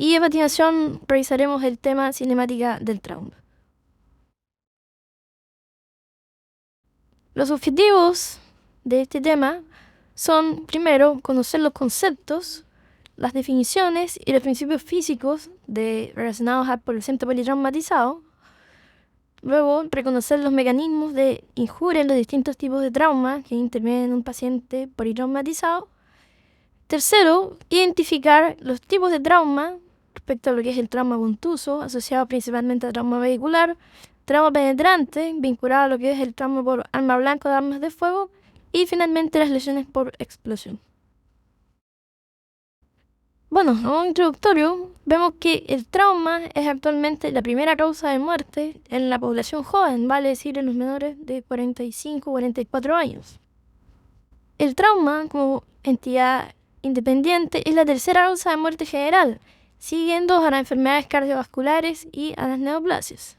y a continuación revisaremos el tema cinemática del trauma. Los objetivos de este tema son, primero, conocer los conceptos, las definiciones y los principios físicos relacionados al adolescente politraumatizado. Luego, reconocer los mecanismos de injuria en los distintos tipos de trauma que intervienen en un paciente politraumatizado. Tercero, identificar los tipos de trauma respecto a lo que es el trauma contuso, asociado principalmente a trauma vehicular, trauma penetrante, vinculado a lo que es el trauma por arma blanca o armas de fuego, y finalmente las lesiones por explosión. Bueno, a modo introductorio, vemos que el trauma es actualmente la primera causa de muerte en la población joven, vale decir en los menores de 45 o 44 años. El trauma, como entidad independiente, es la tercera causa de muerte general, siguiendo a las enfermedades cardiovasculares y a las neoplasias.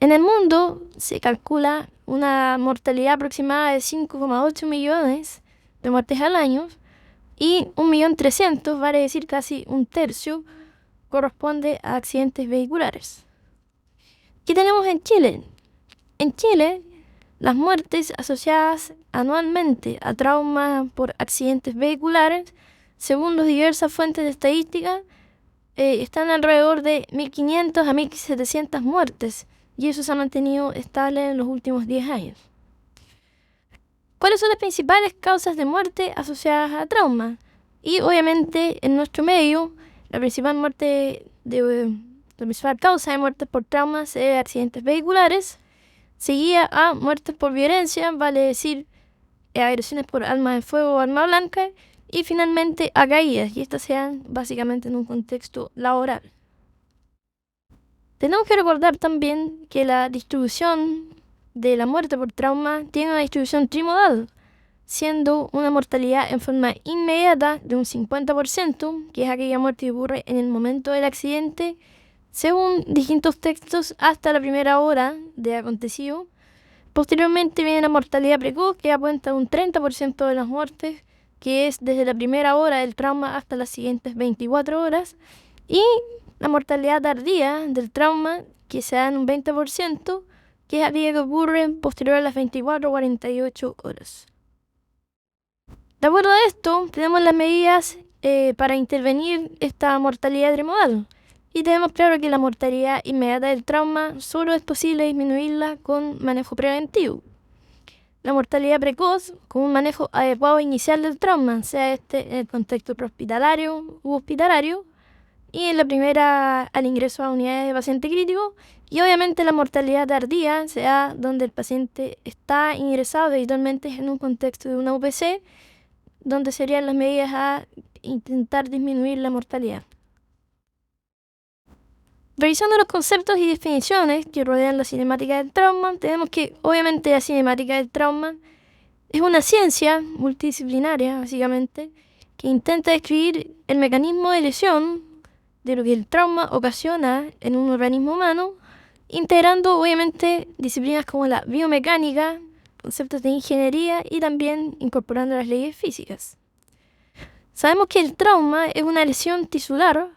En el mundo se calcula una mortalidad aproximada de 5,8 millones de muertes al año, y 1.300.000, vale decir casi un tercio, corresponde a accidentes vehiculares. ¿Qué tenemos en Chile? En Chile, las muertes asociadas anualmente a trauma por accidentes vehiculares, según las diversas fuentes de estadística, están alrededor de 1.500 a 1.700 muertes, y eso se ha mantenido estable en los últimos 10 años. ¿Cuáles son las principales causas de muerte asociadas a trauma? Y obviamente en nuestro medio, la principal causa de muerte por trauma es accidentes vehiculares, seguida a muertes por violencia, vale decir agresiones por arma de fuego o arma blanca, y finalmente a caídas, y estas se dan básicamente en un contexto laboral. Tenemos que recordar también que la distribución de la muerte por trauma tiene una distribución trimodal, siendo una mortalidad en forma inmediata de un 50%, que es aquella muerte que ocurre en el momento del accidente, según distintos textos, hasta la primera hora de acontecido. Posteriormente viene la mortalidad precoz, que apunta a un 30% de las muertes, que es desde la primera hora del trauma hasta las siguientes 24 horas, y la mortalidad tardía del trauma, que se da en un 20%, que es aquella que ocurre posterior a las 24 o 48 horas. De acuerdo a esto, tenemos las medidas para intervenir esta mortalidad trimodal. Y tenemos claro que la mortalidad inmediata del trauma solo es posible disminuirla con manejo preventivo. La mortalidad precoz con un manejo adecuado inicial del trauma, sea este en el contexto prehospitalario u hospitalario, y en la primera al ingreso a unidades de paciente crítico, y obviamente la mortalidad tardía sea donde el paciente está ingresado habitualmente en un contexto de una UPC, donde serían las medidas a intentar disminuir la mortalidad. Revisando los conceptos y definiciones que rodean la cinemática del trauma, tenemos que obviamente la cinemática del trauma es una ciencia multidisciplinaria, básicamente, que intenta describir el mecanismo de lesión de lo que el trauma ocasiona en un organismo humano, integrando obviamente disciplinas como la biomecánica, conceptos de ingeniería y también incorporando las leyes físicas. Sabemos que el trauma es una lesión tisular,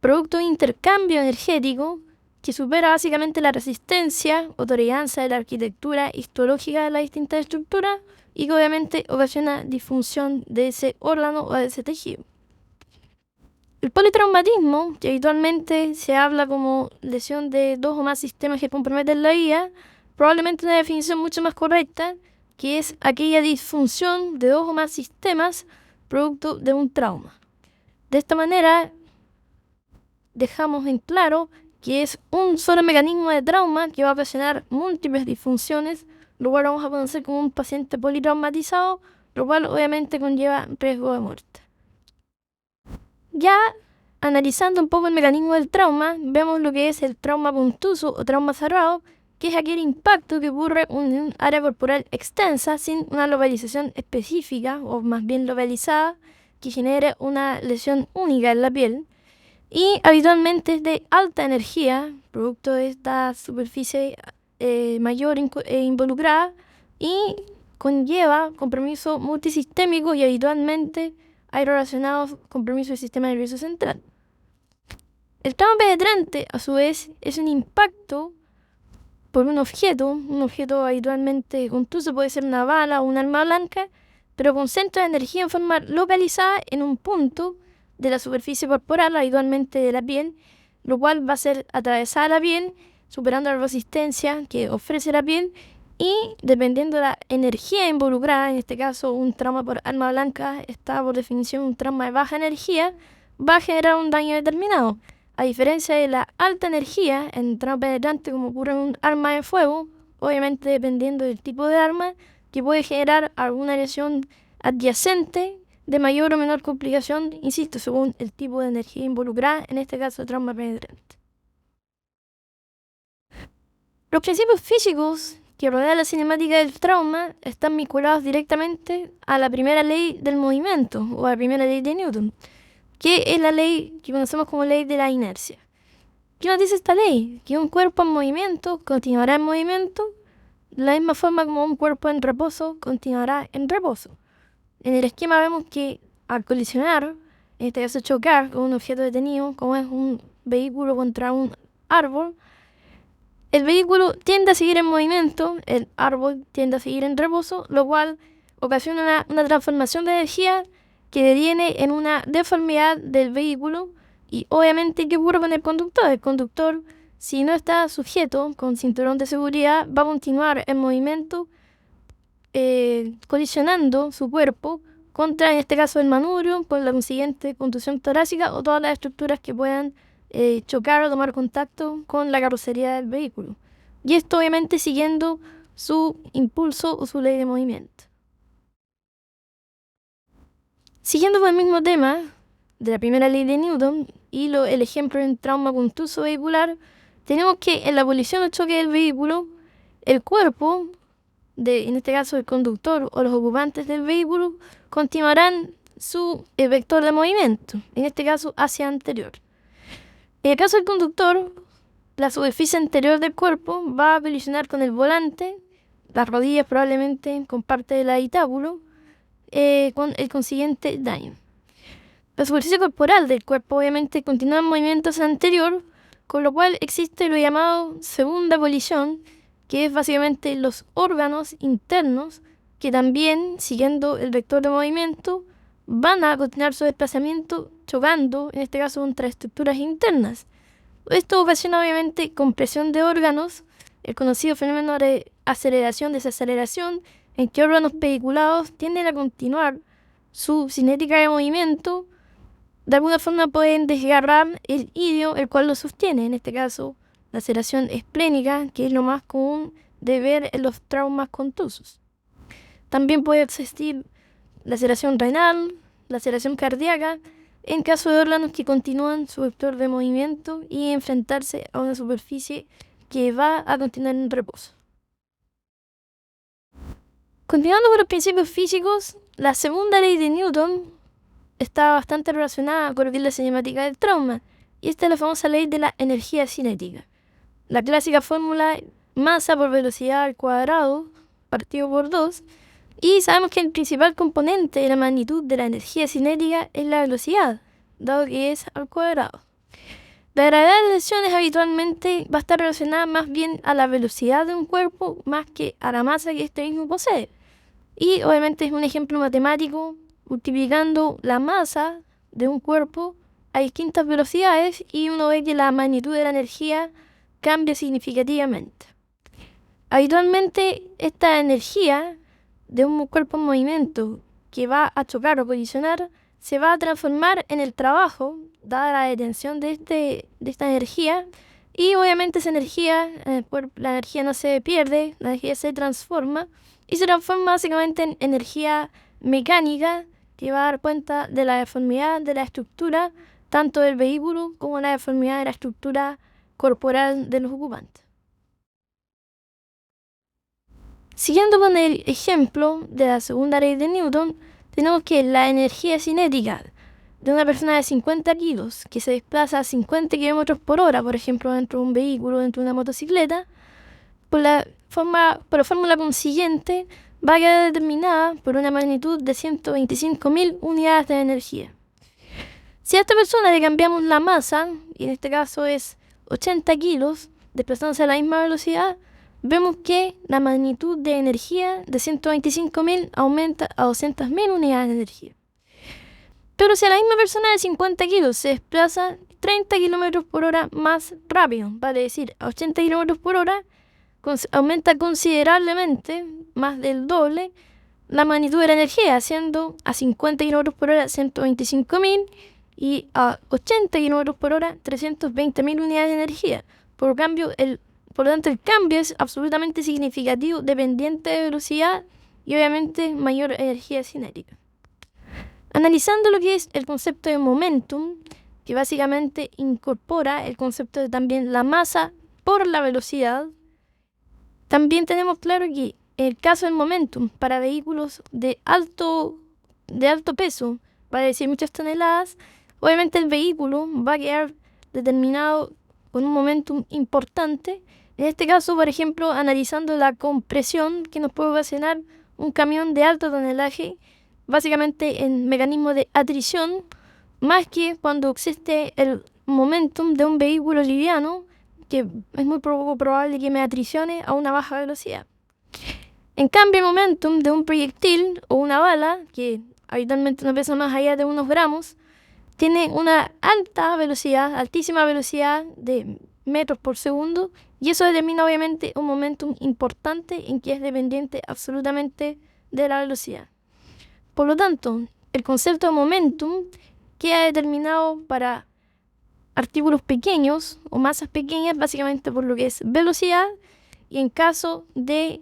producto de intercambio energético que supera básicamente la resistencia o tolerancia de la arquitectura histológica de las distintas estructuras y que obviamente ocasiona disfunción de ese órgano o de ese tejido. El politraumatismo, que habitualmente se habla como lesión de 2 o más sistemas que comprometen la vida, probablemente una definición mucho más correcta, que es aquella disfunción de 2 o más sistemas producto de un trauma. De esta manera, dejamos en claro que es un solo mecanismo de trauma que va a ocasionar múltiples disfunciones, lo cual vamos a conocer como un paciente politraumatizado, lo cual obviamente conlleva riesgo de muerte. Ya analizando un poco el mecanismo del trauma, vemos lo que es el trauma puntuso o trauma cerrado, que es aquel impacto que ocurre en un área corporal extensa sin una localización específica o más bien localizada que genere una lesión única en la piel, y habitualmente es de alta energía, producto de esta superficie mayor involucrada, y conlleva compromiso multisistémico y habitualmente hay relacionados compromisos del sistema nervioso central. El trauma penetrante, a su vez, es un impacto por un objeto habitualmente contuso, puede ser una bala o un arma blanca, pero concentra energía en forma localizada en un punto de la superficie corporal, habitualmente de la piel, lo cual va a ser atravesada la piel, superando la resistencia que ofrece la piel, y dependiendo de la energía involucrada, en este caso un trauma por arma blanca está por definición un trauma de baja energía, va a generar un daño determinado. A diferencia de la alta energía en trauma penetrante, como ocurre en un arma de fuego, obviamente dependiendo del tipo de arma, que puede generar alguna lesión adyacente de mayor o menor complicación, insisto, según el tipo de energía involucrada, en este caso trauma penetrante. Los principios físicos que rodean la cinemática del trauma están vinculados directamente a la primera ley del movimiento, o a la primera ley de Newton, que es la ley que conocemos como ley de la inercia. ¿Qué nos dice esta ley? Que un cuerpo en movimiento continuará en movimiento de la misma forma como un cuerpo en reposo continuará en reposo. En el esquema vemos que al colisionar, en este caso chocar con un objeto detenido, como es un vehículo contra un árbol, el vehículo tiende a seguir en movimiento, el árbol tiende a seguir en reposo, lo cual ocasiona una transformación de energía que deviene en una deformidad del vehículo. Y obviamente, ¿qué ocurre con el conductor? El conductor, si no está sujeto con cinturón de seguridad, va a continuar en movimiento, colisionando su cuerpo contra, en este caso, el manubrio, por la consiguiente contusión torácica o todas las estructuras que puedan chocar o tomar contacto con la carrocería del vehículo. Y esto obviamente siguiendo su impulso o su ley de movimiento. Siguiendo con el mismo tema de la primera ley de Newton y el ejemplo en trauma contuso vehicular, tenemos que en la colisión o choque del vehículo, el cuerpo, en este caso el conductor o los ocupantes del vehículo, continuarán su vector de movimiento, en este caso hacia anterior. En el caso del conductor, la superficie anterior del cuerpo va a colisionar con el volante, las rodillas probablemente con parte del habitáculo, con el consiguiente daño. La superficie corporal del cuerpo obviamente continúa en movimiento hacia anterior, con lo cual existe lo llamado segunda colisión, que es básicamente los órganos internos que también, siguiendo el vector de movimiento, van a continuar su desplazamiento chocando, en este caso, contra estructuras internas. Esto ocasiona obviamente compresión de órganos, el conocido fenómeno de aceleración-desaceleración, en que órganos pediculados tienden a continuar su cinética de movimiento, de alguna forma pueden desgarrar el idio, el cual lo sostiene, en este caso la laceración esplénica, que es lo más común de ver en los traumas contusos. También puede existir laceración renal, laceración cardíaca, en caso de órganos que continúan su vector de movimiento y enfrentarse a una superficie que va a continuar en reposo. Continuando con los principios físicos, la segunda ley de Newton está bastante relacionada con lo que es la cinemática del trauma, y esta es la famosa ley de la energía cinética. La clásica fórmula masa por velocidad al cuadrado partido por 2, y sabemos que el principal componente de la magnitud de la energía cinética es la velocidad, dado que es al cuadrado. La gravedad de las lesiones habitualmente va a estar relacionada más bien a la velocidad de un cuerpo más que a la masa que este mismo posee. Y obviamente es un ejemplo matemático multiplicando la masa de un cuerpo a distintas velocidades y uno ve que la magnitud de la energía cambia significativamente. Habitualmente esta energía de un cuerpo en movimiento que va a chocar o colisionar se va a transformar en el trabajo, dada la detención de esta energía, y obviamente esa energía, la energía no se pierde, la energía se transforma, y se transforma básicamente en energía mecánica que va a dar cuenta de la deformidad de la estructura, tanto del vehículo como la deformidad de la estructura corporal de los ocupantes. Siguiendo con el ejemplo de la segunda ley de Newton, tenemos que la energía cinética de una persona de 50 kilos que se desplaza a 50 km por hora, por ejemplo, dentro de un vehículo, dentro de una motocicleta, por la fórmula consiguiente, va a quedar determinada por una magnitud de 125.000 unidades de energía. Si a esta persona le cambiamos la masa, y en este caso es 80 kilos, desplazándose a la misma velocidad, vemos que la magnitud de energía de 125.000 aumenta a 200.000 unidades de energía. Pero si a la misma persona de 50 kilos se desplaza 30 kilómetros por hora más rápido, vale decir, a 80 kilómetros por hora, aumenta considerablemente, más del doble, la magnitud de la energía, siendo a 50 kilómetros por hora 125.000 y a 80 kilómetros por hora 320.000 unidades de energía. Por lo tanto, el cambio es absolutamente significativo, dependiente de velocidad y obviamente mayor energía cinética. Analizando lo que es el concepto de momentum, que básicamente incorpora el concepto de también la masa por la velocidad, también tenemos claro que en el caso del momentum para vehículos de alto peso, para decir muchas toneladas, obviamente el vehículo va a quedar determinado con un momentum importante. En este caso, por ejemplo, analizando la compresión que nos puede ocasionar un camión de alto tonelaje, básicamente en mecanismo de atrición, más que cuando existe el momentum de un vehículo liviano, que es muy poco probable que me atricione a una baja velocidad. En cambio, el momentum de un proyectil o una bala, que habitualmente no pesa más allá de unos gramos, tiene una altísima velocidad de metros por segundo, y eso determina obviamente un momentum importante en que es dependiente absolutamente de la velocidad. Por lo tanto, el concepto de momentum queda determinado para artículos pequeños o masas pequeñas, básicamente por lo que es velocidad, y en caso de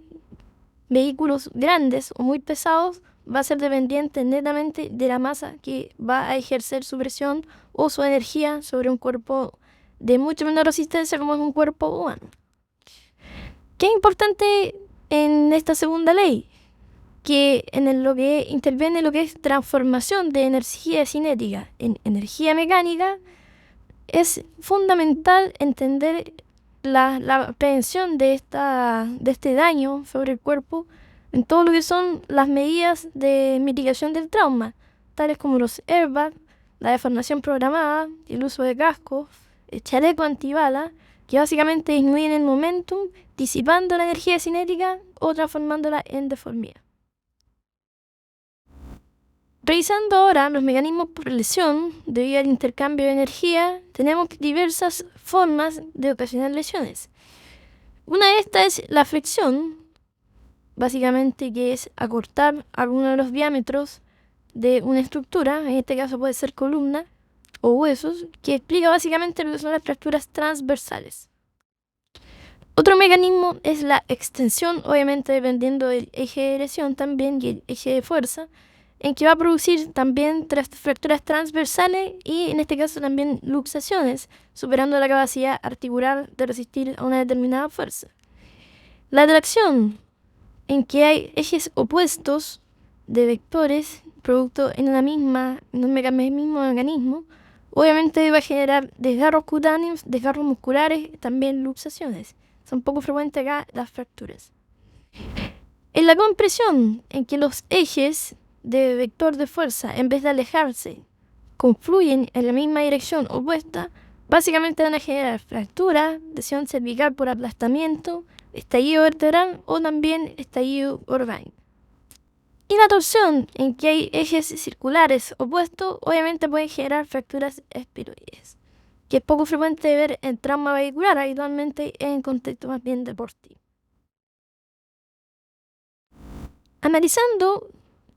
vehículos grandes o muy pesados, va a ser dependiente netamente de la masa que va a ejercer su presión o su energía sobre un cuerpo de mucho menor resistencia como es un cuerpo humano. ¿Qué es importante en esta segunda ley? Que lo que interviene lo que es transformación de energía cinética en energía mecánica, es fundamental entender la prevención de este daño sobre el cuerpo en todo lo que son las medidas de mitigación del trauma, tales como los airbags, la deformación programada, el uso de cascos, el chaleco antibala, que básicamente disminuyen el momentum, disipando la energía cinética o transformándola en deformidad. Revisando ahora los mecanismos por lesión debido al intercambio de energía, tenemos diversas formas de ocasionar lesiones. Una de estas es la fricción, básicamente que es acortar alguno de los diámetros de una estructura, en este caso puede ser columna o huesos, que explica básicamente lo que son las fracturas transversales. Otro mecanismo es la extensión, obviamente dependiendo del eje de lesión también y el eje de fuerza, en que va a producir también fracturas transversales y en este caso también luxaciones, superando la capacidad articular de resistir a una determinada fuerza. La tracción, en que hay ejes opuestos de vectores, producto en un mismo mecanismo, obviamente va a generar desgarros cutáneos, desgarros musculares, también luxaciones. Son poco frecuentes acá las fracturas. En la compresión, en que los ejes de vector de fuerza, en vez de alejarse, confluyen en la misma dirección opuesta, básicamente van a generar fractura, lesión cervical por aplastamiento, estallido vertebral o también estallido orgánico. Y la torsión, en que hay ejes circulares opuestos, obviamente pueden generar fracturas espiroides, que es poco frecuente ver en trauma vehicular, habitualmente en contexto más bien deportivo. Analizando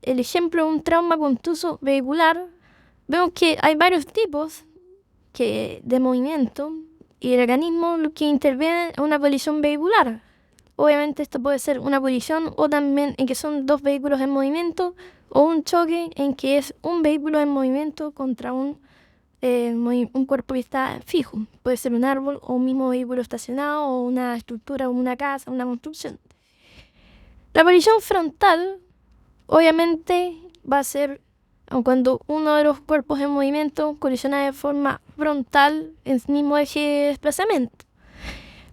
el ejemplo de un trauma contuso vehicular, vemos que hay varios tipos de movimiento y el organismo que interviene en una colisión vehicular. Obviamente esto puede ser una colisión o también en que son dos vehículos en movimiento, o un choque en que es un vehículo en movimiento contra un cuerpo que está fijo. Puede ser un árbol o un mismo vehículo estacionado o una estructura o una casa, una construcción. La colisión frontal obviamente va a ser cuando uno de los cuerpos en movimiento colisiona de forma frontal en el mismo eje de desplazamiento.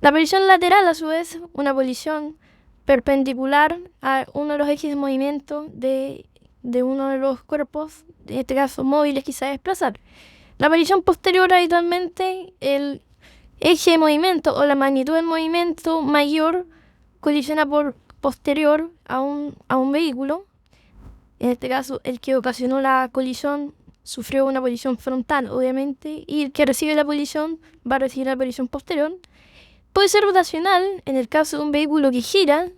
La colisión lateral, a su vez, una colisión perpendicular a uno de los ejes de movimiento de uno de los cuerpos, en este caso móviles que se va a desplazar. La aparición posterior habitualmente el eje de movimiento o la magnitud del movimiento mayor colisiona por posterior a un vehículo. En este caso, el que ocasionó la colisión sufrió una colisión frontal, obviamente, y el que recibe la colisión va a recibir la colisión posterior. Puede ser rotacional en el caso de un vehículo que gira,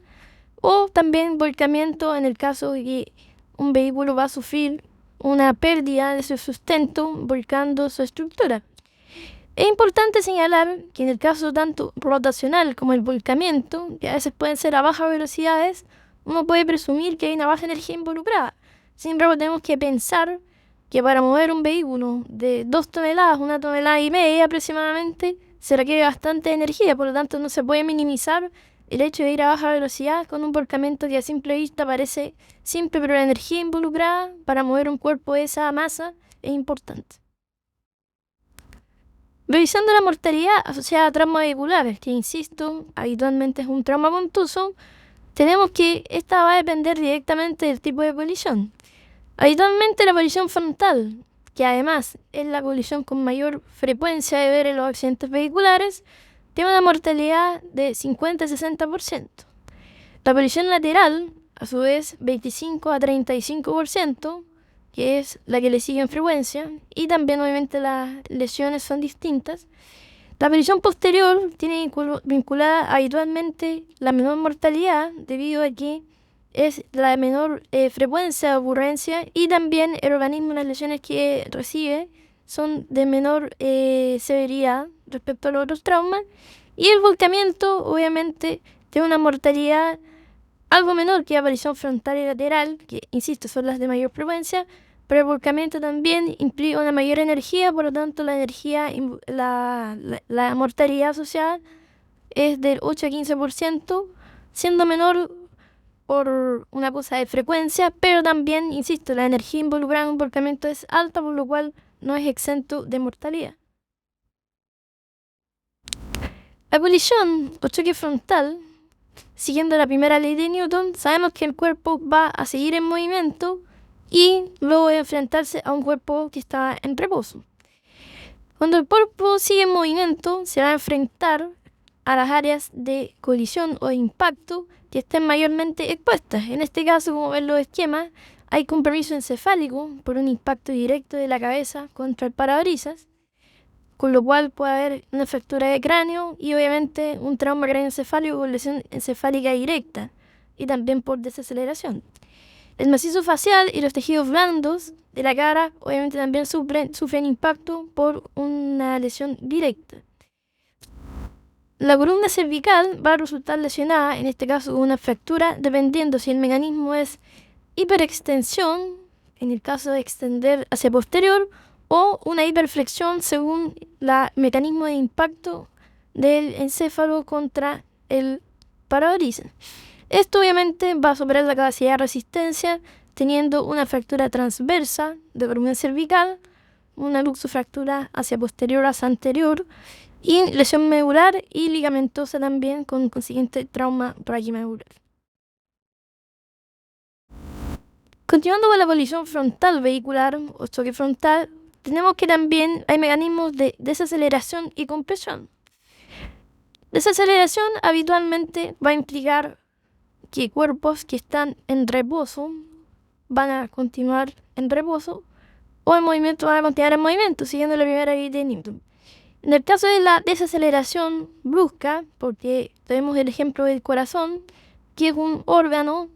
o también volcamiento en el caso de que un vehículo va a sufrir una pérdida de su sustento volcando su estructura. Es importante señalar que en el caso tanto rotacional como el volcamiento, que a veces pueden ser a bajas velocidades, uno puede presumir que hay una baja energía involucrada. Sin embargo, tenemos que pensar que para mover un vehículo de 2 toneladas, 1,5 toneladas aproximadamente, se requiere bastante energía, por lo tanto no se puede minimizar el hecho de ir a baja velocidad con un volcamiento que a simple vista parece simple, pero la energía involucrada para mover un cuerpo de esa masa es importante. Revisando la mortalidad asociada a traumas vehiculares, que insisto, habitualmente es un trauma contuso, tenemos que esta va a depender directamente del tipo de colisión. Habitualmente la colisión frontal, que además es la colisión con mayor frecuencia de ver en los accidentes vehiculares, tiene una mortalidad de 50-60%. La colisión lateral, a su vez, 25-35%, que es la que le sigue en frecuencia, y también obviamente las lesiones son distintas. La colisión posterior tiene vinculada habitualmente la menor mortalidad debido a que es la menor frecuencia de ocurrencia, y también el organismo de las lesiones que recibe son de menor severidad respecto a los otros traumas, y el volcamiento obviamente tiene una mortalidad algo menor que la colisión frontal y lateral, que insisto son las de mayor frecuencia, pero el volcamiento también implica una mayor energía, por lo tanto la mortalidad asociada es del 8-15%, siendo menor por una cosa de frecuencia, pero también, insisto, la energía involucrada en un volcamiento es alta, por lo cual no es exento de mortalidad. La colisión o choque frontal, siguiendo la primera ley de Newton, sabemos que el cuerpo va a seguir en movimiento y luego de enfrentarse a un cuerpo que está en reposo. Cuando el cuerpo sigue en movimiento, se va a enfrentar a las áreas de colisión o de impacto que estén mayormente expuestas. En este caso, como ven los esquemas, hay compromiso encefálico por un impacto directo de la cabeza contra el parabrisas, con lo cual puede haber una fractura de cráneo y obviamente un trauma craneoencefálico con lesión encefálica directa y también por desaceleración. El macizo facial y los tejidos blandos de la cara obviamente también sufren impacto por una lesión directa. La columna cervical va a resultar lesionada, en este caso con una fractura, dependiendo si el mecanismo es hiperextensión, en el caso de extender hacia posterior, o una hiperflexión según el mecanismo de impacto del encéfalo contra el parabrisas. Esto obviamente va a superar la capacidad de resistencia teniendo una fractura transversa de columna cervical, una luxofractura hacia posterior hacia anterior y lesión medular y ligamentosa también con consiguiente trauma raquimedular. Continuando con la colisión frontal vehicular o choque frontal, tenemos que también hay mecanismos de desaceleración y compresión. Desaceleración habitualmente va a implicar que cuerpos que están en reposo van a continuar en reposo o en movimiento van a continuar en movimiento, siguiendo la primera ley de Newton. En el caso de la desaceleración brusca, porque tenemos el ejemplo del corazón, que es un órgano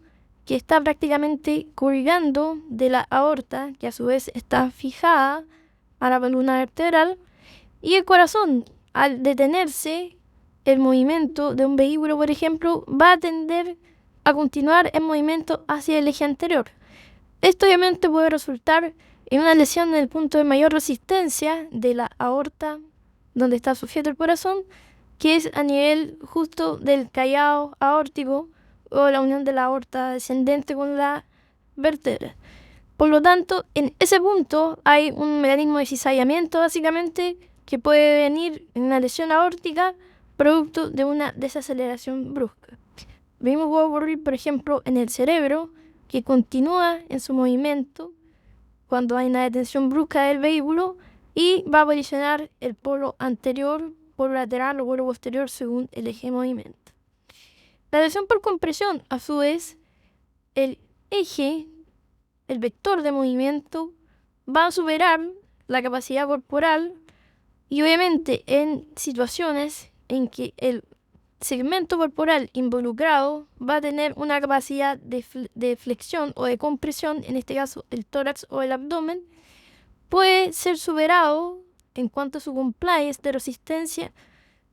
que está prácticamente colgando de la aorta, que a su vez está fijada a la columna vertebral, y el corazón, al detenerse el movimiento de un vehículo, por ejemplo, va a tender a continuar en movimiento hacia el eje anterior. Esto obviamente puede resultar en una lesión en el punto de mayor resistencia de la aorta, donde está sujeto el corazón, que es a nivel justo del callado aórtico o la unión de la aorta descendente con la vértebra. Por lo tanto, en ese punto hay un mecanismo de cizallamiento básicamente que puede venir en una lesión aórtica producto de una desaceleración brusca. Vimos que puede ocurrir, por ejemplo, en el cerebro, que continúa en su movimiento cuando hay una detención brusca del vehículo, y va a colisionar el polo anterior, polo lateral o polo posterior según el eje de movimiento. La lesión por compresión, a su vez, el eje, el vector de movimiento, va a superar la capacidad corporal y obviamente en situaciones en que el segmento corporal involucrado va a tener una capacidad de flexión o de compresión, en este caso el tórax o el abdomen, puede ser superado en cuanto a su compliance de resistencia,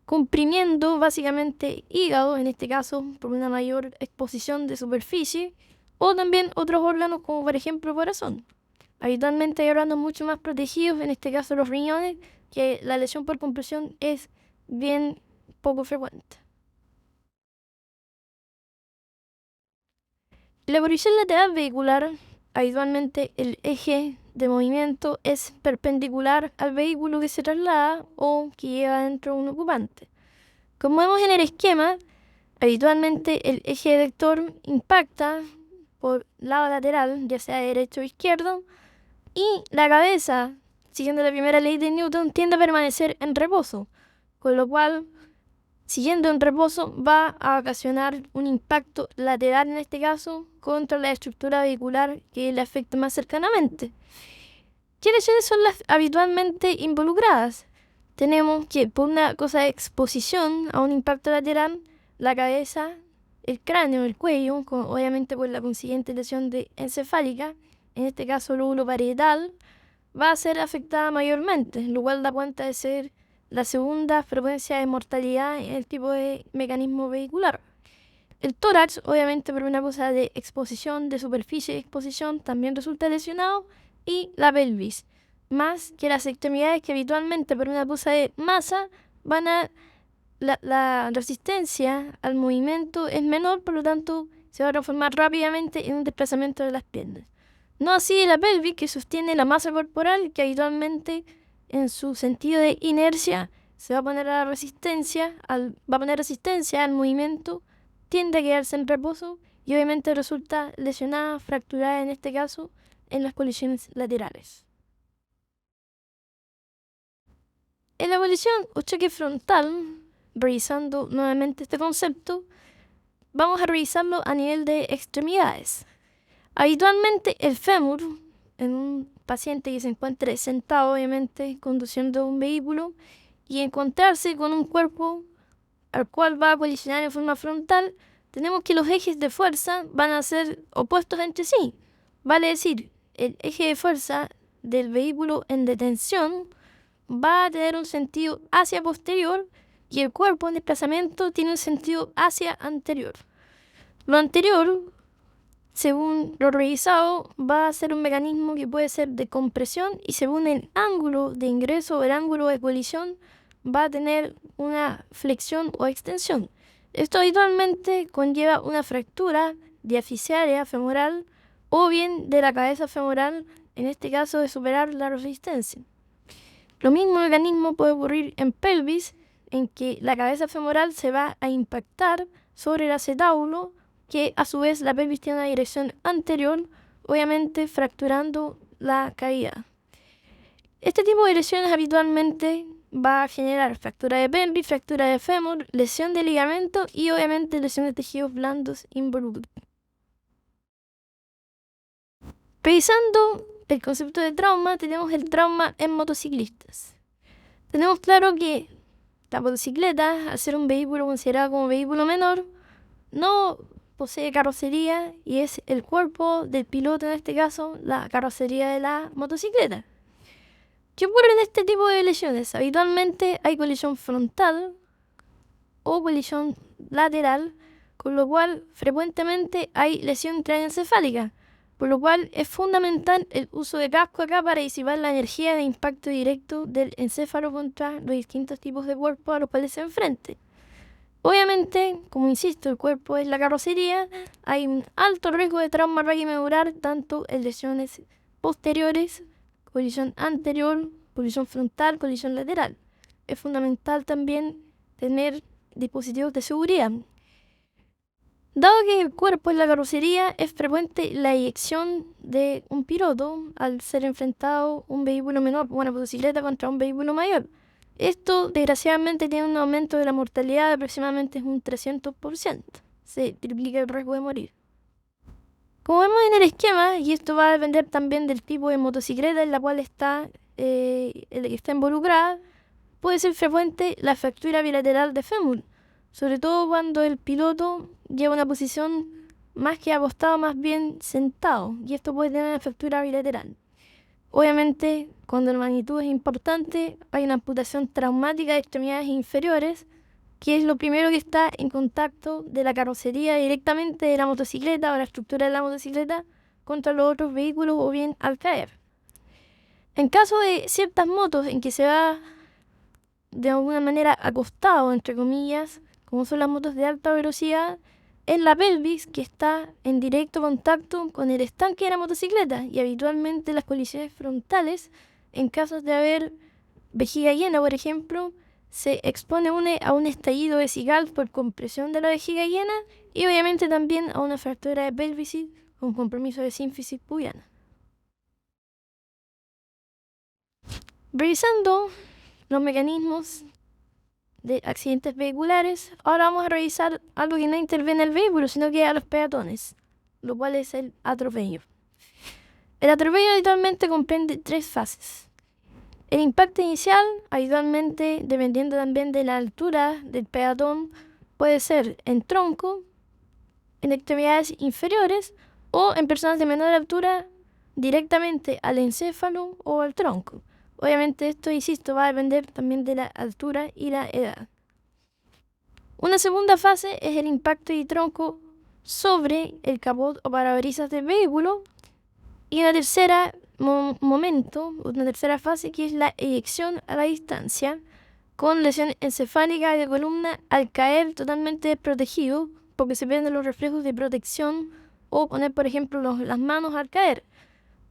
comprimiendo básicamente hígado, en este caso por una mayor exposición de superficie, o también otros órganos como por ejemplo el corazón. Habitualmente hay órganos mucho más protegidos, en este caso los riñones, que la lesión por compresión es bien poco frecuente. La posición lateral vehicular, habitualmente el eje de movimiento es perpendicular al vehículo que se traslada o que lleva dentro un ocupante. Como vemos en el esquema, habitualmente el eje vector impacta por lado lateral, ya sea derecho o izquierdo, y la cabeza, siguiendo la primera ley de Newton, tiende a permanecer en reposo, con lo cual, siguiendo en reposo, va a ocasionar un impacto lateral en este caso contra la estructura vehicular que le afecta más cercanamente. ¿Qué lesiones son las habitualmente involucradas? Tenemos que por una cosa de exposición a un impacto lateral, la cabeza, el cráneo, el cuello, obviamente por la consiguiente lesión encefálica, en este caso el lóbulo parietal, va a ser afectada mayormente, lo cual da cuenta de ser la segunda frecuencia de mortalidad en el tipo de mecanismo vehicular. El tórax, obviamente por una cosa de exposición, de superficie de exposición, también resulta lesionado, y la pelvis, más que las extremidades que habitualmente por una cosa de masa la resistencia al movimiento es menor, por lo tanto se va a transformar rápidamente en un desplazamiento de las piernas. No así la pelvis, que sostiene la masa corporal, que habitualmente en su sentido de inercia se va a poner a la resistencia, va a poner resistencia al movimiento, tiende a quedarse en reposo y obviamente resulta lesionada, fracturada en este caso, en las colisiones laterales. En la colisión o choque frontal, revisando nuevamente este concepto, vamos a revisarlo a nivel de extremidades. Habitualmente el fémur, en un paciente que se encuentre sentado, obviamente, conduciendo un vehículo, y encontrarse con un cuerpo al cual va a colisionar en forma frontal, tenemos que los ejes de fuerza van a ser opuestos entre sí. Vale decir, el eje de fuerza del vehículo en detención va a tener un sentido hacia posterior y el cuerpo en desplazamiento tiene un sentido hacia anterior. Lo anterior, según lo revisado, va a ser un mecanismo que puede ser de compresión y según el ángulo de ingreso o el ángulo de colisión va a tener una flexión o extensión. Esto habitualmente conlleva una fractura diafisaria femoral o bien de la cabeza femoral, en este caso de superar la resistencia. Lo mismo mecanismo puede ocurrir en pelvis, en que la cabeza femoral se va a impactar sobre el acetábulo, que a su vez la pelvis tiene una dirección anterior, obviamente fracturando la caída. Este tipo de lesiones habitualmente va a generar fractura de pelvis, fractura de fémur, lesión de ligamento y obviamente lesión de tejidos blandos involucrados. Revisando el concepto de trauma, tenemos el trauma en motociclistas. Tenemos claro que la motocicleta, al ser un vehículo considerado como vehículo menor, no posee carrocería y es el cuerpo del piloto, en este caso, la carrocería de la motocicleta. ¿Qué ocurre en este tipo de lesiones? Habitualmente hay colisión frontal o colisión lateral, con lo cual frecuentemente hay lesión craneoencefálica, por lo cual es fundamental el uso de casco acá para disipar la energía de impacto directo del encéfalo contra los distintos tipos de cuerpos a los cuales se enfrente. Obviamente, como insisto, el cuerpo es la carrocería, hay un alto riesgo de trauma raquimedular, tanto en lesiones posteriores, colisión anterior, colisión frontal, colisión lateral. Es fundamental también tener dispositivos de seguridad. Dado que el cuerpo en la carrocería es frecuente la eyección de un piloto al ser enfrentado un vehículo menor, una motocicleta contra un vehículo mayor. Esto, desgraciadamente, tiene un aumento de la mortalidad de aproximadamente un 300%. Se triplica el riesgo de morir. Como vemos en el esquema, y esto va a depender también del tipo de motocicleta en la cual está involucrada, puede ser frecuente la fractura bilateral de fémur, sobre todo cuando el piloto lleva una posición más que acostado, más bien sentado, y esto puede tener una fractura bilateral. Obviamente, cuando la magnitud es importante, hay una amputación traumática de extremidades inferiores, que es lo primero que está en contacto de la carrocería directamente de la motocicleta o la estructura de la motocicleta contra los otros vehículos o bien al caer. En caso de ciertas motos en que se va de alguna manera acostado, entre comillas, como son las motos de alta velocidad, es la pelvis que está en directo contacto con el estanque de la motocicleta, y habitualmente las colisiones frontales, en casos de haber vejiga llena, por ejemplo, se expone a un estallido vesical por compresión de la vejiga llena y obviamente también a una fractura de pelvis con compromiso de sínfisis pubiana. Revisando los mecanismos de accidentes vehiculares, ahora vamos a revisar algo que no interviene el vehículo, sino que a los peatones, lo cual es el atropello. El atropello habitualmente comprende 3 fases. El impacto inicial, habitualmente, dependiendo también de la altura del peatón, puede ser en tronco, en extremidades inferiores o en personas de menor altura directamente al encéfalo o al tronco. Obviamente esto, insisto, va a depender también de la altura y la edad. Una segunda fase es el impacto de tronco sobre el capot o parabrisas del vehículo, y una tercera una tercera fase, que es la eyección a la distancia con lesión encefálica de columna al caer totalmente desprotegido, porque se pierden los reflejos de protección o poner, por ejemplo, las manos al caer.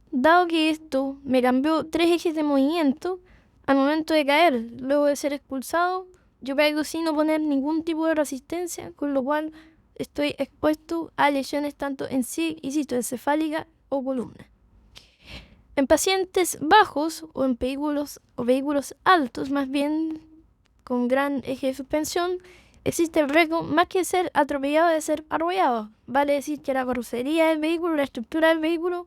Dado que esto me cambió 3 ejes de movimiento, al momento de caer, luego de ser expulsado, yo caigo sin no poner ningún tipo de resistencia, con lo cual estoy expuesto a lesiones tanto en sí, insisto, encefálica o columna. En pacientes bajos o en vehículos altos, más bien con gran eje de suspensión, existe el riesgo más que ser atropellado de ser arrollado. Vale decir que la carrocería del vehículo, la estructura del vehículo,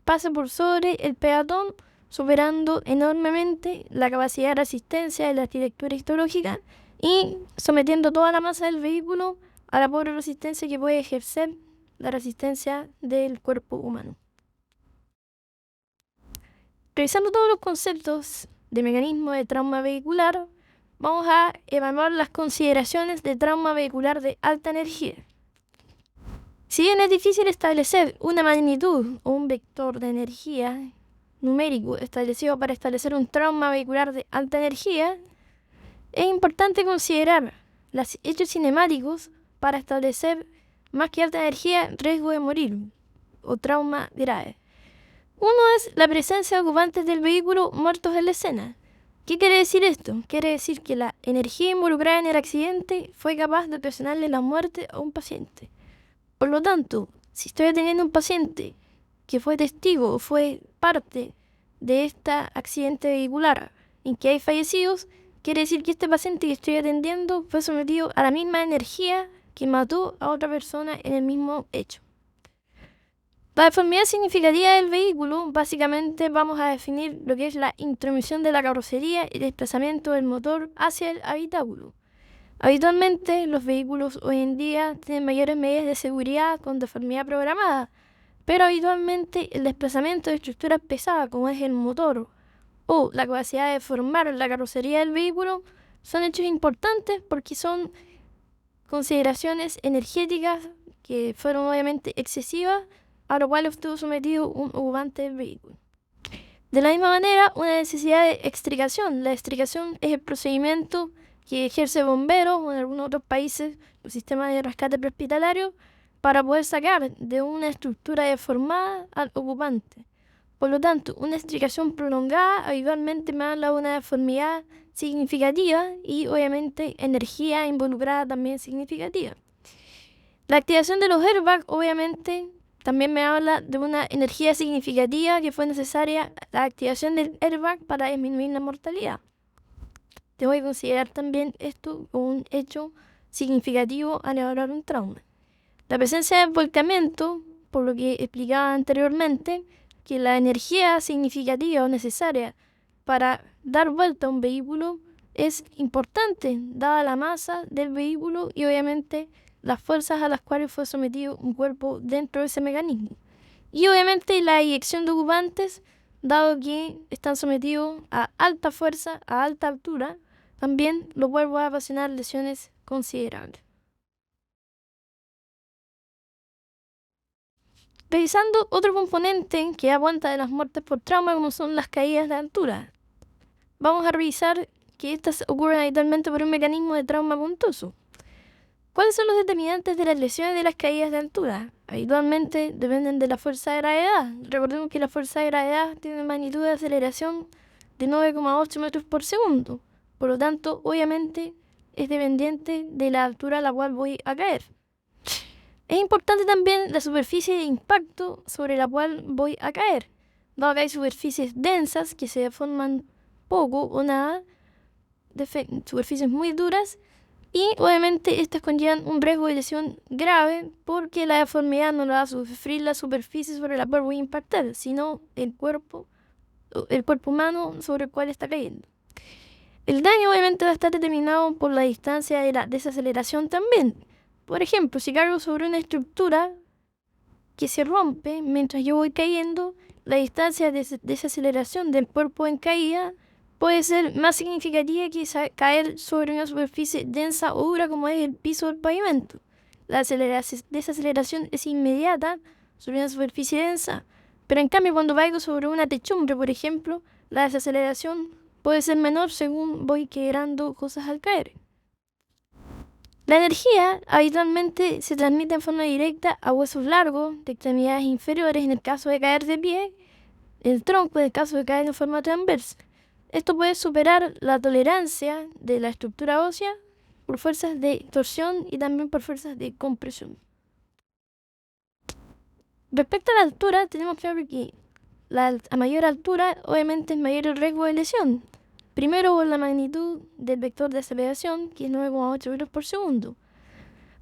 pasa por sobre el peatón, superando enormemente la capacidad de resistencia de la arquitectura histológica y sometiendo toda la masa del vehículo a la pobre resistencia que puede ejercer la resistencia del cuerpo humano. Revisando todos los conceptos de mecanismo de trauma vehicular, vamos a evaluar las consideraciones de trauma vehicular de alta energía. Si bien es difícil establecer una magnitud o un vector de energía numérico establecido para establecer un trauma vehicular de alta energía, es importante considerar los hechos cinemáticos para establecer, más que alta energía, riesgo de morir o trauma grave. Uno es la presencia de ocupantes del vehículo muertos en la escena. ¿Qué quiere decir esto? Quiere decir que la energía involucrada en el accidente fue capaz de ocasionarle la muerte a un paciente. Por lo tanto, si estoy atendiendo a un paciente que fue testigo o fue parte de este accidente vehicular en que hay fallecidos, quiere decir que este paciente que estoy atendiendo fue sometido a la misma energía que mató a otra persona en el mismo hecho. La deformidad significativa del vehículo, básicamente vamos a definir lo que es la intromisión de la carrocería y el desplazamiento del motor hacia el habitáculo. Habitualmente los vehículos hoy en día tienen mayores medidas de seguridad con deformidad programada, pero habitualmente el desplazamiento de estructuras pesadas como es el motor o la capacidad de formar la carrocería del vehículo son hechos importantes porque son consideraciones energéticas que fueron obviamente excesivas, a lo cual estuvo sometido un ocupante del vehículo. De la misma manera, una necesidad de extricación. La extricación es el procedimiento que ejerce bomberos o en algunos otros países el sistema de rescate prehospitalario para poder sacar de una estructura deformada al ocupante. Por lo tanto, una extricación prolongada habitualmente me habla de una deformidad significativa y obviamente energía involucrada también significativa. La activación de los airbags, obviamente, también me habla de una energía significativa que fue necesaria la activación del airbag para disminuir la mortalidad. Tengo que considerar también esto como un hecho significativo al evaluar un trauma. La presencia del volcamiento, por lo que explicaba anteriormente, que la energía significativa o necesaria para dar vuelta a un vehículo es importante, dada la masa del vehículo y obviamente las fuerzas a las cuales fue sometido un cuerpo dentro de ese mecanismo. Y obviamente la eyección de ocupantes, dado que están sometidos a alta fuerza, a alta altura, también lo cual va a ocasionar lesiones considerables. Revisando otro componente que da cuenta de las muertes por trauma, como son las caídas de altura. Vamos a revisar que estas ocurren habitualmente por un mecanismo de trauma puntoso. ¿Cuáles son los determinantes de las lesiones de las caídas de altura? Habitualmente dependen de la fuerza de gravedad. Recordemos que la fuerza de gravedad tiene una magnitud de aceleración de 9,8 metros por segundo. Por lo tanto, obviamente, es dependiente de la altura a la cual voy a caer. Es importante también la superficie de impacto sobre la cual voy a caer. Dado que hay superficies densas que se deforman poco o nada, superficies muy duras, y obviamente estas conllevan un riesgo de lesión grave porque la deformidad no la va a sufrir la superficie sobre la cual voy a impactar, sino el cuerpo humano sobre el cual está cayendo. El daño obviamente va a estar determinado por la distancia de la desaceleración también. Por ejemplo, si caigo sobre una estructura que se rompe mientras yo voy cayendo, la distancia de desaceleración del cuerpo en caída puede ser más significativa que caer sobre una superficie densa o dura como es el piso del pavimento. La desaceleración es inmediata sobre una superficie densa, pero en cambio cuando caigo sobre una techumbre, por ejemplo, la desaceleración puede ser menor según voy quebrando cosas al caer. La energía habitualmente se transmite en forma directa a huesos largos de extremidades inferiores en el caso de caer de pie, el tronco en el caso de caer en forma transversa. Esto puede superar la tolerancia de la estructura ósea por fuerzas de torsión y también por fuerzas de compresión. Respecto a la altura, tenemos claro que a mayor altura obviamente es mayor el riesgo de lesión. Primero por la magnitud del vector de aceleración, que es 9,8 metros por segundo.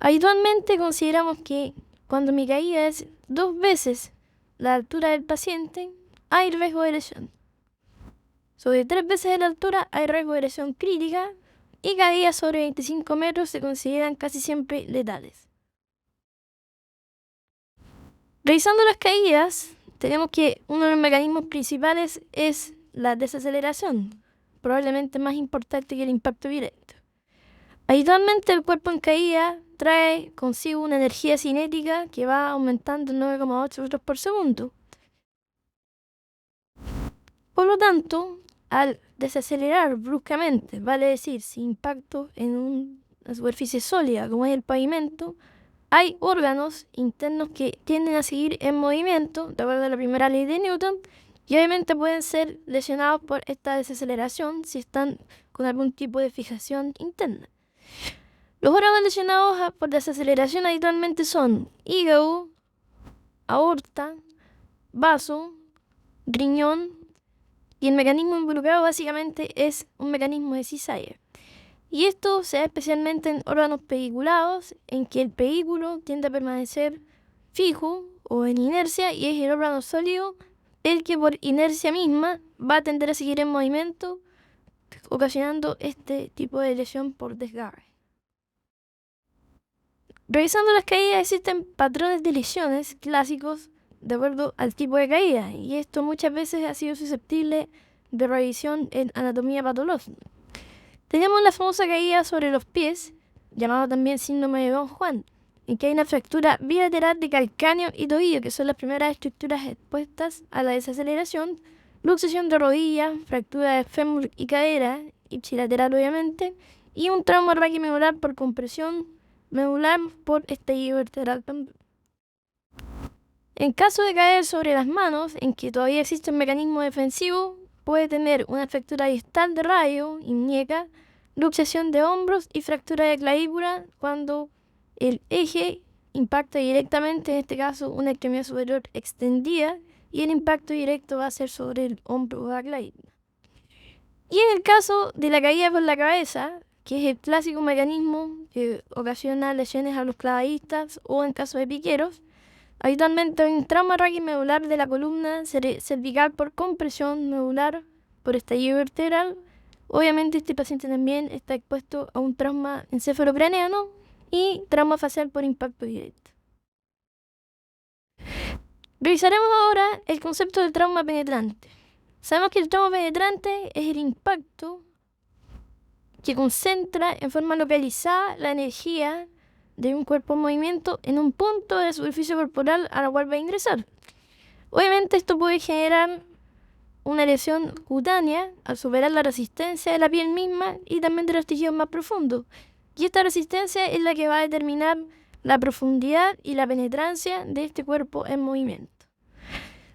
Habitualmente consideramos que cuando mi caída es 2 veces la altura del paciente, hay riesgo de lesión. Sobre 3 veces la altura hay riesgo de lesión crítica y caídas sobre 25 metros se consideran casi siempre letales. Revisando las caídas, tenemos que uno de los mecanismos principales es la desaceleración, probablemente más importante que el impacto directo. Habitualmente el cuerpo en caída trae consigo una energía cinética que va aumentando en 9,8 metros por segundo. Por lo tanto, al desacelerar bruscamente, vale decir, sin impacto en una superficie sólida como es el pavimento, hay órganos internos que tienden a seguir en movimiento, de acuerdo a la primera ley de Newton, y obviamente pueden ser lesionados por esta desaceleración si están con algún tipo de fijación interna. Los órganos lesionados por desaceleración habitualmente son hígado, aorta, vaso, riñón, y el mecanismo involucrado básicamente es un mecanismo de Cie. Y esto se da especialmente en órganos pediculados, en que el pedículo tiende a permanecer fijo o en inercia y es el órgano sólido el que por inercia misma va a tender a seguir en movimiento, ocasionando este tipo de lesión por desgarre. Revisando las caídas existen patrones de lesiones clásicos de acuerdo al tipo de caída y esto muchas veces ha sido susceptible de revisión en anatomía patológica. Tenemos la famosa caída sobre los pies, llamado también síndrome de Don Juan, en que hay una fractura bilateral de calcáneo y tobillo, que son las primeras estructuras expuestas a la desaceleración, luxación de rodilla, fractura de fémur y cadera, ipsilateral obviamente, y un trauma raquimedular por compresión medular por estallido vertebral también. En caso de caer sobre las manos, en que todavía existe un mecanismo defensivo, puede tener una fractura distal de radio y muñeca, luxación de hombros y fractura de clavícula cuando el eje impacta directamente, en este caso, una extremidad superior extendida, y el impacto directo va a ser sobre el hombro backslide. Y en el caso de la caída por la cabeza, que es el clásico mecanismo que ocasiona lesiones a los clavadistas o en caso de piqueros, habitualmente hay un trauma raquimedular de la columna cervical por compresión medular, por estallido vertebral. Obviamente este paciente también está expuesto a un trauma encefalocraneano y trauma facial por impacto directo. Revisaremos ahora el concepto del trauma penetrante. Sabemos que el trauma penetrante es el impacto que concentra en forma localizada la energía de un cuerpo en movimiento en un punto de la superficie corporal a la cual va a ingresar. Obviamente esto puede generar una lesión cutánea al superar la resistencia de la piel misma y también de los tejidos más profundos. Y esta resistencia es la que va a determinar la profundidad y la penetrancia de este cuerpo en movimiento.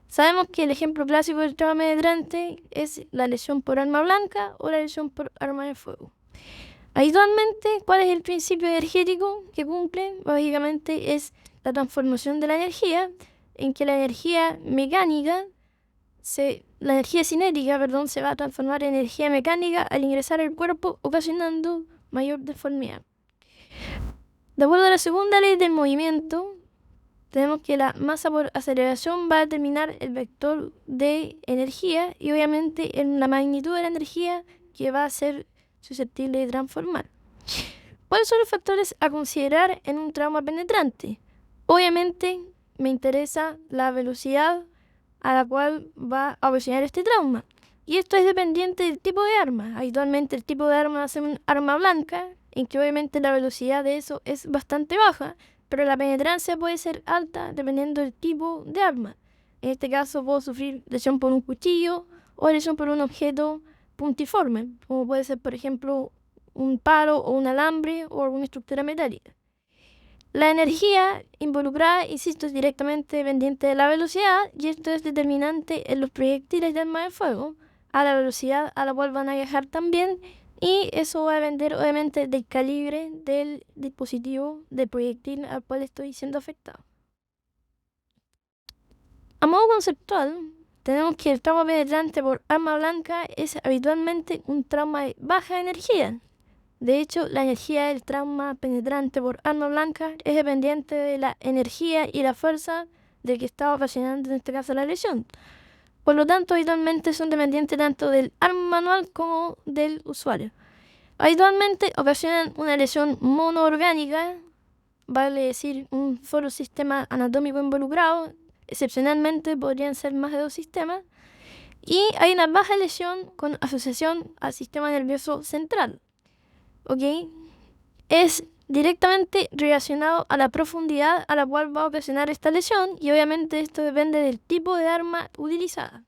Sabemos que el ejemplo clásico del trauma penetrante es la lesión por arma blanca o la lesión por arma de fuego. Habitualmente, ¿cuál es el principio energético que cumple? Básicamente es la transformación de la energía, en que la energía mecánica, la energía cinética, se va a transformar en energía mecánica al ingresar al cuerpo, ocasionando mayor deformidad. De acuerdo a la segunda ley del movimiento, tenemos que la masa por aceleración va a determinar el vector de energía y obviamente en la magnitud de la energía que va a ser susceptible de transformar. ¿Cuáles son los factores a considerar en un trauma penetrante? Obviamente me interesa la velocidad a la cual va a ocasionar este trauma. Y esto es dependiente del tipo de arma. Habitualmente el tipo de arma va a ser un arma blanca, en que obviamente la velocidad de eso es bastante baja, pero la penetrancia puede ser alta dependiendo del tipo de arma. En este caso puedo sufrir lesión por un cuchillo o lesión por un objeto puntiforme, como puede ser por ejemplo un palo o un alambre o alguna estructura metálica. La energía involucrada, insisto, es directamente dependiente de la velocidad y esto es determinante en los proyectiles de arma de fuego, a la velocidad a la cual van a viajar también, y eso va a depender obviamente del calibre del dispositivo del proyectil al cual estoy siendo afectado. A modo conceptual, tenemos que el trauma penetrante por arma blanca es habitualmente un trauma de baja energía. De hecho, la energía del trauma penetrante por arma blanca es dependiente de la energía y la fuerza del que está ocasionando en este caso la lesión. Por lo tanto, habitualmente son dependientes tanto del arma manual como del usuario. Habitualmente ocasionan una lesión monoorgánica, vale decir un solo sistema anatómico involucrado, excepcionalmente podrían ser más de 2 sistemas, y hay una baja lesión con asociación al sistema nervioso central. ¿Ok? Es directamente relacionado a la profundidad a la cual va a ocasionar esta lesión y obviamente esto depende del tipo de arma utilizada.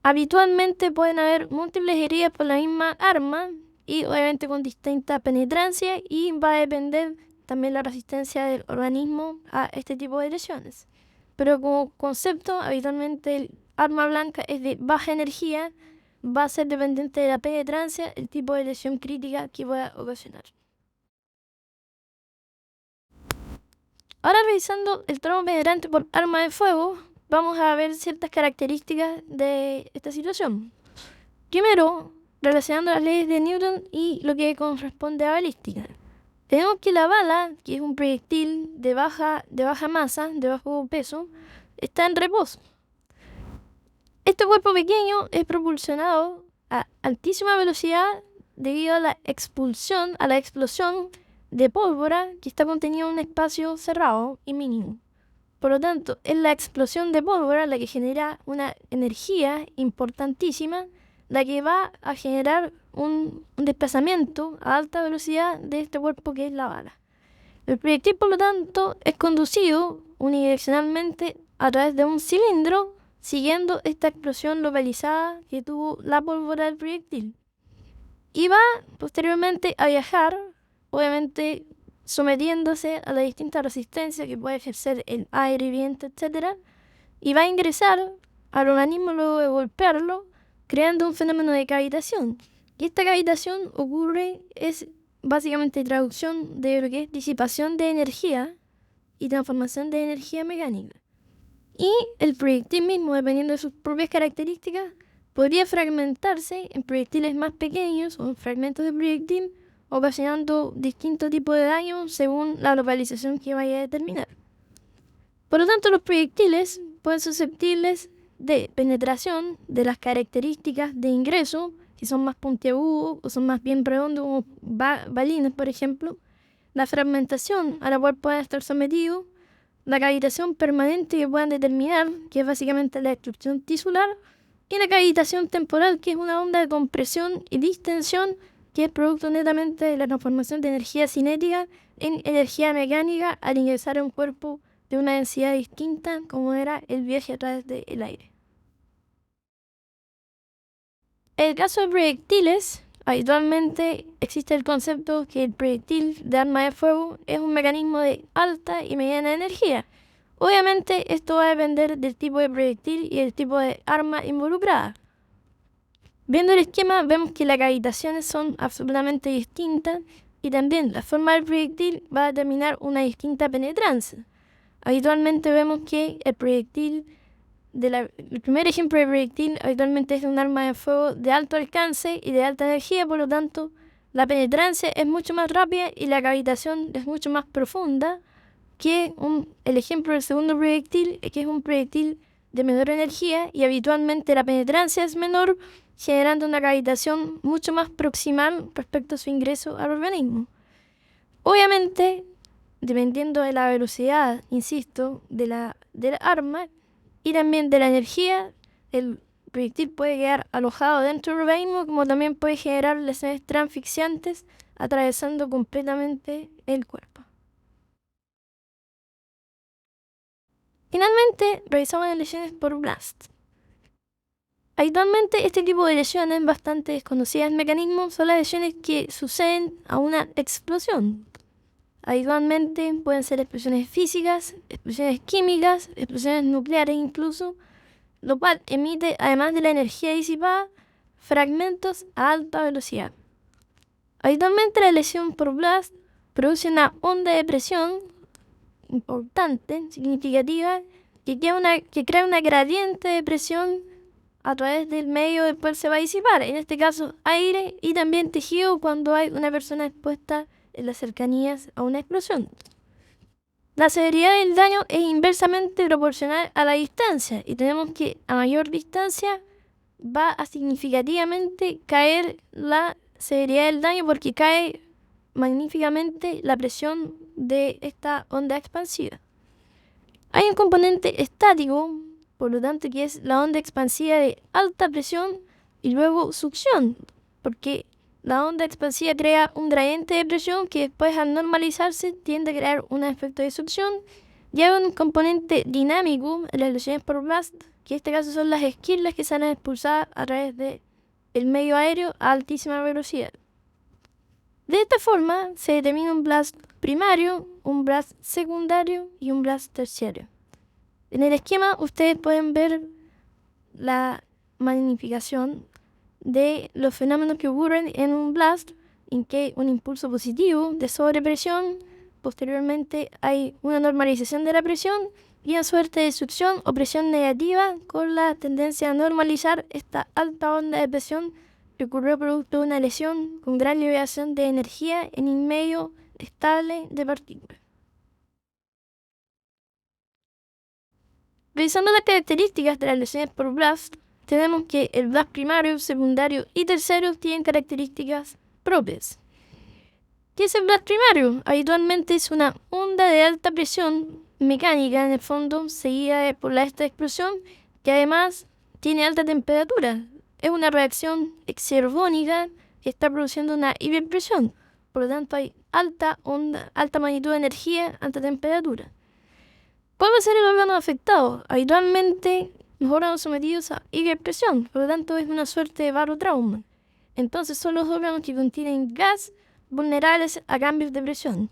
Habitualmente pueden haber múltiples heridas por la misma arma y obviamente con distinta penetrancia y va a depender también la resistencia del organismo a este tipo de lesiones. Pero como concepto, habitualmente el arma blanca es de baja energía, va a ser dependiente de la penetrancia, el tipo de lesión crítica que pueda ocasionar. Ahora revisando el trauma penetrante por arma de fuego, vamos a ver ciertas características de esta situación. Primero, relacionando las leyes de Newton y lo que corresponde a balística. Tenemos que la bala, que es un proyectil de baja masa, de bajo peso, está en reposo. Este cuerpo pequeño es propulsionado a altísima velocidad debido a la explosión de pólvora que está contenida en un espacio cerrado y mínimo. Por lo tanto, es la explosión de pólvora la que genera una energía importantísima, la que va a generar un desplazamiento a alta velocidad de este cuerpo que es la bala. El proyectil, por lo tanto, es conducido unidireccionalmente a través de un cilindro, siguiendo esta explosión localizada que tuvo la pólvora del proyectil. Y va posteriormente a viajar, obviamente sometiéndose a la distinta resistencia que puede ejercer el aire, viento, etc. Y va a ingresar al organismo luego de golpearlo, creando un fenómeno de cavitación. Y esta cavitación ocurre básicamente traducción de lo que es disipación de energía y transformación de energía mecánica. Y el proyectil mismo, dependiendo de sus propias características, podría fragmentarse en proyectiles más pequeños o en fragmentos de proyectil, ocasionando distintos tipos de daño según la localización que vaya a determinar. Por lo tanto, los proyectiles pueden ser susceptibles de penetración de las características de ingreso, si son más puntiagudos o son más bien redondos, como balines, por ejemplo, la fragmentación a la cual pueden estar sometidos, la cavitación permanente que puedan determinar, que es básicamente la destrucción tisular, y la cavitación temporal, que es una onda de compresión y distensión, que es producto netamente de la transformación de energía cinética en energía mecánica al ingresar a un cuerpo de una densidad distinta, como era el viaje a través del aire. En el caso de proyectiles, habitualmente existe el concepto que el proyectil de arma de fuego es un mecanismo de alta y mediana energía. Obviamente esto va a depender del tipo de proyectil y del tipo de arma involucrada. Viendo el esquema vemos que las cavitaciones son absolutamente distintas y también la forma del proyectil va a determinar una distinta penetrancia. Habitualmente vemos que el primer ejemplo de proyectil habitualmente es un arma de fuego de alto alcance y de alta energía, por lo tanto la penetrancia es mucho más rápida y la cavitación es mucho más profunda que el ejemplo del segundo proyectil, que es un proyectil de menor energía y habitualmente la penetrancia es menor, generando una cavitación mucho más proximal respecto a su ingreso al organismo. Obviamente, dependiendo de la velocidad, insisto, de la arma y también de la energía, el proyectil puede quedar alojado dentro del organismo, como también puede generar lesiones transfixiantes atravesando completamente el cuerpo. Finalmente, revisamos las lesiones por blast. Habitualmente este tipo de lesiones, bastante desconocidas del mecanismo, son las lesiones que suceden a una explosión. Habitualmente pueden ser explosiones físicas, explosiones químicas, explosiones nucleares incluso, lo cual emite, además de la energía disipada, fragmentos a alta velocidad. Habitualmente la lesión por blast produce una onda de presión importante, significativa, que crea una gradiente de presión a través del medio del cual se va a disipar, en este caso aire y también tejido cuando hay una persona expuesta en las cercanías a una explosión. La severidad del daño es inversamente proporcional a la distancia y tenemos que a mayor distancia va a significativamente caer la severidad del daño porque cae magníficamente la presión de esta onda expansiva. Hay un componente estático, por lo tanto, que es la onda expansiva de alta presión y luego succión, porque la onda expansiva crea un gradiente de presión que después al normalizarse tiende a crear un efecto de succión. Y hay un componente dinámico en las lesiones por blast, que en este caso son las esquirlas que salen expulsadas a través del medio aéreo a altísima velocidad. De esta forma se determina un blast primario, un blast secundario y un blast terciario. En el esquema ustedes pueden ver la magnificación de los fenómenos que ocurren en un blast, en que hay un impulso positivo de sobrepresión, posteriormente hay una normalización de la presión y una suerte de succión o presión negativa con la tendencia a normalizar esta alta onda de presión que ocurrió producto de una lesión con gran liberación de energía en un medio estable de partículas. Revisando las características de las lesiones por blast, tenemos que el blast primario, secundario y terciario tienen características propias. ¿Qué es el blast primario? Habitualmente es una onda de alta presión mecánica en el fondo, seguida por esta explosión, que además tiene alta temperatura. Es una reacción exergónica que está produciendo una hiperpresión. Por lo tanto hay alta magnitud de energía, alta temperatura. ¿Cuál va a ser el órgano afectado? Habitualmente los órganos sometidos a hiperpresión, por lo tanto es una suerte de barotrauma. Entonces son los órganos que contienen gas vulnerables a cambios de presión.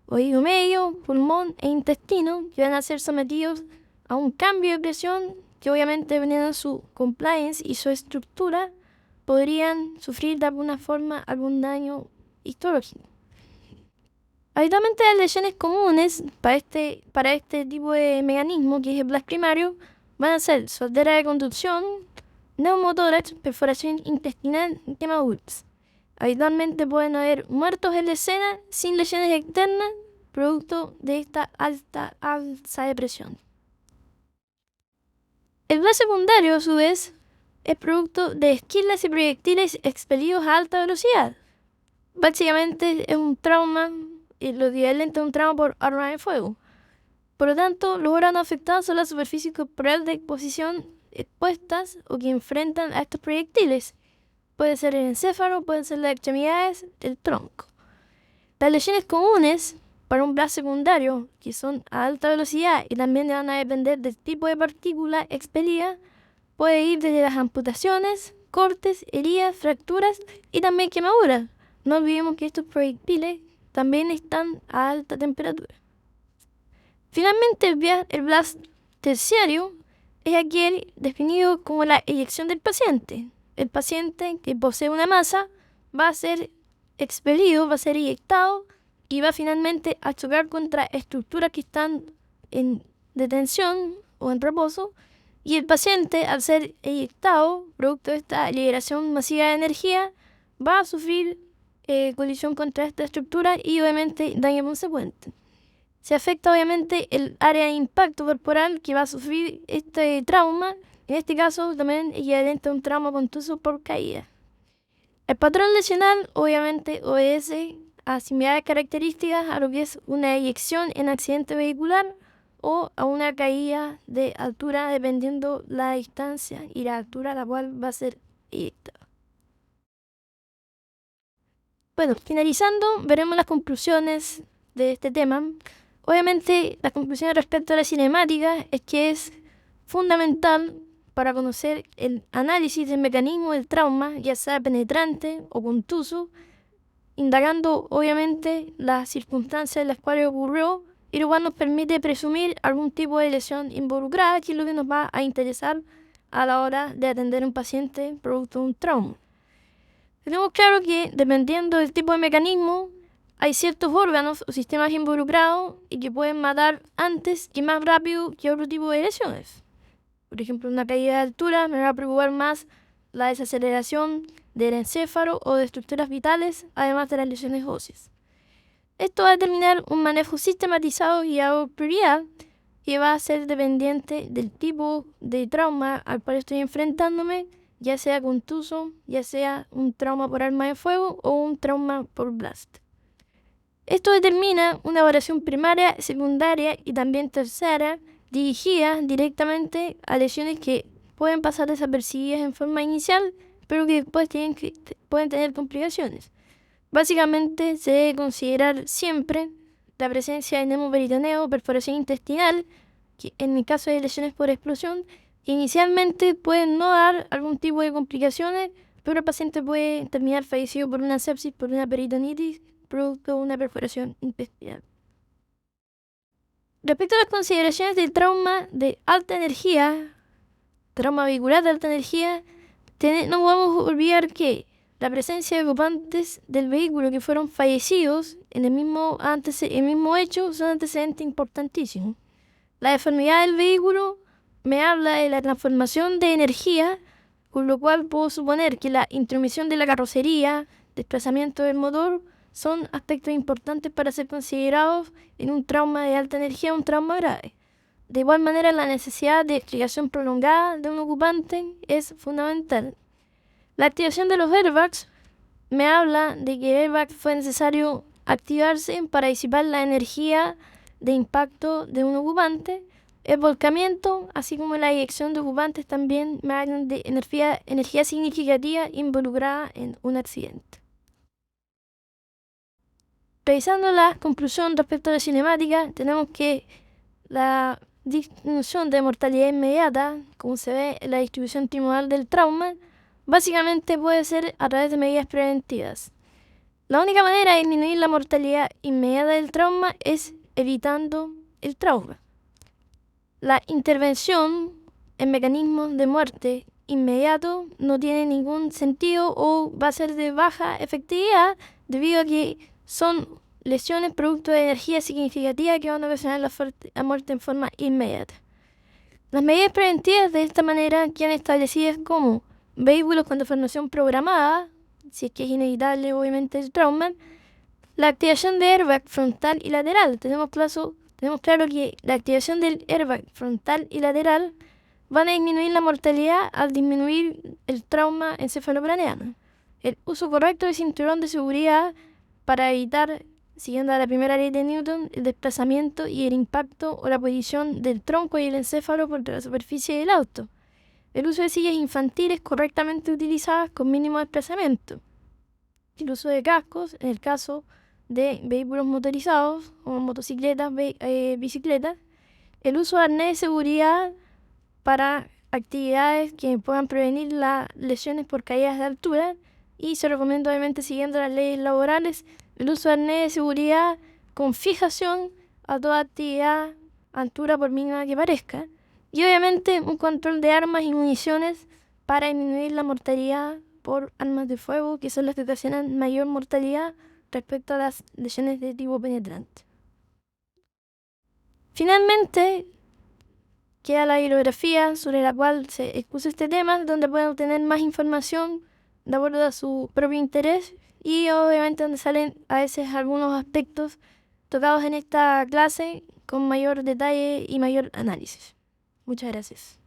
Oído medio, pulmón e intestino que van a ser sometidos a un cambio de presión que obviamente dependiendo de su compliance y su estructura podrían sufrir de alguna forma algún daño histológico. Habitualmente las lesiones comunes para este tipo de mecanismo, que es el blast primario, van a ser sordera de conducción, neumotórax, perforación intestinal y quemaduras. Habitualmente pueden haber muertos en la escena sin lesiones externas, producto de esta alta alza de presión. El blast secundario, a su vez, es producto de esquilas y proyectiles expelidos a alta velocidad. Básicamente es un trauma, lo equivalente a un trauma por arma de fuego. Por lo tanto, los órganos afectados son la superficie corporal de exposición expuestas o que enfrentan a estos proyectiles. Puede ser el encéfalo, pueden ser las extremidades, el tronco. Las lesiones comunes para un blast secundario, que son a alta velocidad y también van a depender del tipo de partícula expelida, puede ir desde las amputaciones, cortes, heridas, fracturas y también quemaduras. No olvidemos que estos proyectiles también están a alta temperatura. Finalmente, el blast terciario es aquel definido como la eyección del paciente. El paciente que posee una masa va a ser expelido, va a ser eyectado y va finalmente a chocar contra estructuras que están en detención o en reposo, y el paciente, al ser eyectado, producto de esta liberación masiva de energía, va a sufrir colisión contra esta estructura y obviamente daño consecuente. Se afecta obviamente el área de impacto corporal que va a sufrir este trauma, en este caso también equivalente a un trauma contuso por caída. El patrón lesional obviamente obedece a similares características a lo que es una eyección en accidente vehicular o a una caída de altura, dependiendo la distancia y la altura a la cual va a ser eyectada. Bueno, finalizando, veremos las conclusiones de este tema. Obviamente, las conclusiones respecto a la cinemática es que es fundamental para conocer el análisis del mecanismo del trauma, ya sea penetrante o contuso, indagando obviamente las circunstancias en las cuales ocurrió, y lo cual nos permite presumir algún tipo de lesión involucrada, que es lo que nos va a interesar a la hora de atender a un paciente producto de un trauma. Tenemos claro que, dependiendo del tipo de mecanismo, hay ciertos órganos o sistemas involucrados y que pueden matar antes y más rápido que otro tipo de lesiones. Por ejemplo, una caída de altura me va a preocupar más la desaceleración del encéfalo o de estructuras vitales, además de las lesiones óseas. Esto va a determinar un manejo sistematizado y a prioridad, que va a ser dependiente del tipo de trauma al cual estoy enfrentándome, ya sea contuso, ya sea un trauma por arma de fuego o un trauma por blast. Esto determina una evaluación primaria, secundaria y también tercera, dirigida directamente a lesiones que pueden pasar desapercibidas en forma inicial, pero que después pueden tener complicaciones. Básicamente se debe considerar siempre la presencia de nemoperitoneo o perforación intestinal, que en el caso de lesiones por explosión, inicialmente pueden no dar algún tipo de complicaciones, pero el paciente puede terminar fallecido por una sepsis, por una peritonitis, producto de una perforación intestinal. Respecto a las consideraciones del trauma de alta energía, trauma vehicular de alta energía, no podemos olvidar que la presencia de ocupantes del vehículo que fueron fallecidos en el mismo hecho son antecedentes importantísimos. La deformidad del vehículo me habla de la transformación de energía, con lo cual puedo suponer que la intromisión de la carrocería, desplazamiento del motor, son aspectos importantes para ser considerados en un trauma de alta energía, un trauma grave. De igual manera, la necesidad de explicación prolongada de un ocupante es fundamental. La activación de los airbags me habla de que el airbag fue necesario activarse para disipar la energía de impacto de un ocupante. El volcamiento, así como la eyección de ocupantes, también me hablan de energía significativa involucrada en un accidente. Revisando la conclusión respecto a la cinemática, tenemos que la disminución de mortalidad inmediata, como se ve en la distribución trimodal del trauma, básicamente puede ser a través de medidas preventivas. La única manera de disminuir la mortalidad inmediata del trauma es evitando el trauma. La intervención en mecanismos de muerte inmediato no tiene ningún sentido o va a ser de baja efectividad debido a que son lesiones producto de energía significativa que van a ocasionar la muerte en forma inmediata. Las medidas preventivas de esta manera quedan establecidas como vehículos con deformación programada, si es que es inevitable obviamente el trauma, la activación de airbag frontal y lateral. Tenemos claro que la activación del airbag frontal y lateral van a disminuir la mortalidad al disminuir el trauma encefalocraneano. El uso correcto del cinturón de seguridad para evitar, siguiendo a la primera ley de Newton, el desplazamiento y el impacto o la posición del tronco y el encéfalo por la superficie del auto. El uso de sillas infantiles correctamente utilizadas con mínimo desplazamiento. El uso de cascos en el caso de vehículos motorizados como motocicletas, bicicletas. El uso de arnés de seguridad para actividades que puedan prevenir las lesiones por caídas de altura. Y se recomienda, obviamente, siguiendo las leyes laborales, el uso de arnés de seguridad con fijación a toda actividad, altura por mínima que parezca. Y obviamente un control de armas y municiones para disminuir la mortalidad por armas de fuego, que son las que ocasionan mayor mortalidad respecto a las lesiones de tipo penetrante. Finalmente, queda la bibliografía sobre la cual se expuso este tema, donde pueden obtener más información de acuerdo a su propio interés y obviamente donde salen a veces algunos aspectos tocados en esta clase con mayor detalle y mayor análisis. Muchas gracias.